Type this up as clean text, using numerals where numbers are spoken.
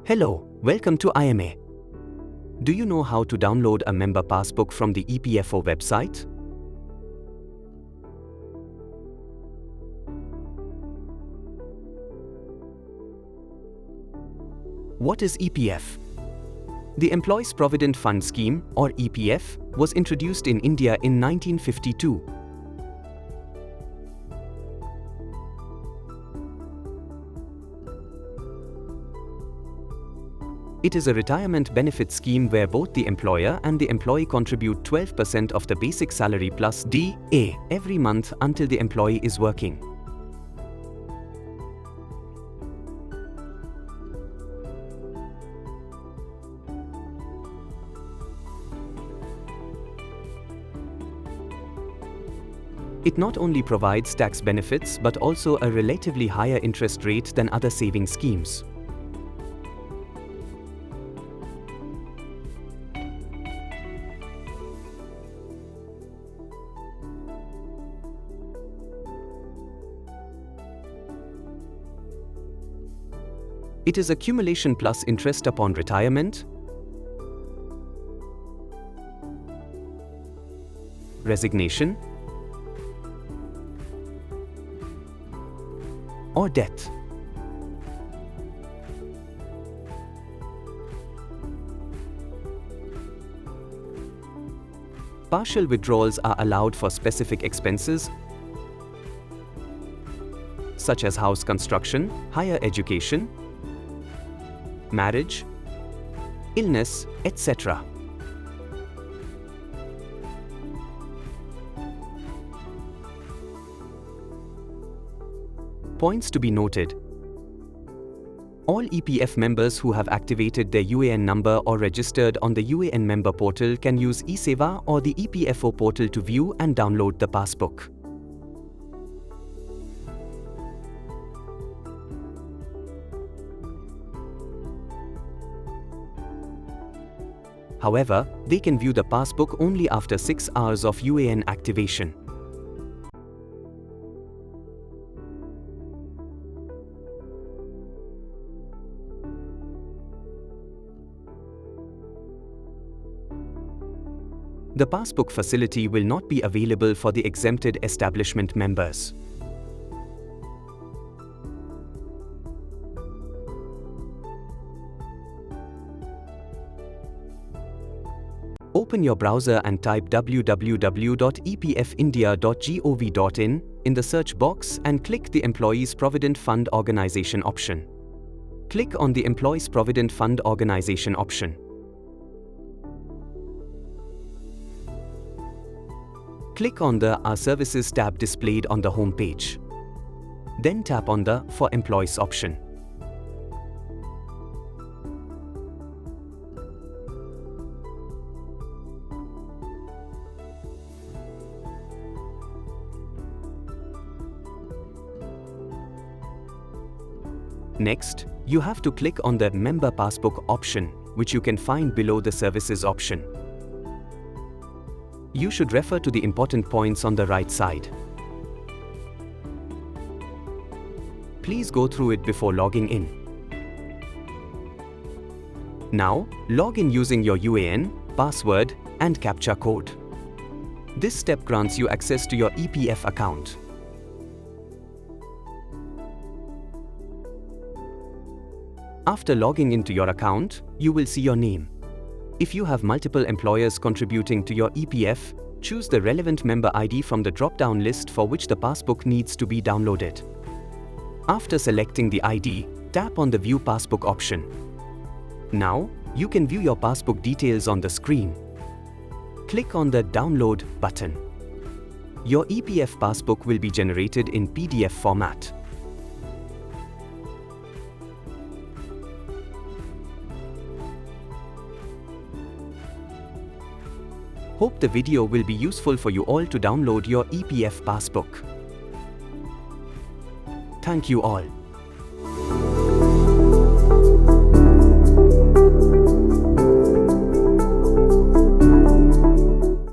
Hello, welcome to IMA. Do you know how to download a member passbook from the EPFO website? What is EPF? The Employees Provident Fund Scheme, or EPF, was introduced in India in 1952. It is a retirement benefit scheme where both the employer and the employee contribute 12% of the basic salary plus DA every month until the employee is working. It not only provides tax benefits but also a relatively higher interest rate than other saving schemes. It is accumulation plus interest upon retirement, resignation, or death. Partial withdrawals are allowed for specific expenses such as house construction, higher education, marriage, illness, etc. Points to be noted. All EPF members who have activated their UAN number or registered on the UAN member portal can use eSeva or the EPFO portal to view and download the passbook. However, they can view the passbook only after 6 hours of UAN activation. The passbook facility will not be available for the exempted establishment members. Open your browser and type www.epfindia.gov.in in the search box and click the Employees Provident Fund Organization option. Click on the Employees Provident Fund Organization option. Click on the Our Services tab displayed on the home page. Then tap on the For Employees option. Next, you have to click on the Member Passbook option, which you can find below the Services option. You should refer to the important points on the right side. Please go through it before logging in. Now, log in using your UAN, password, and CAPTCHA code. This step grants you access to your EPF account. After logging into your account, you will see your name. If you have multiple employers contributing to your EPF, choose the relevant member ID from the drop-down list for which the passbook needs to be downloaded. After selecting the ID, tap on the View Passbook option. Now, you can view your passbook details on the screen. Click on the Download button. Your EPF passbook will be generated in PDF format. Hope the video will be useful for you all to download your EPF passbook. Thank you all.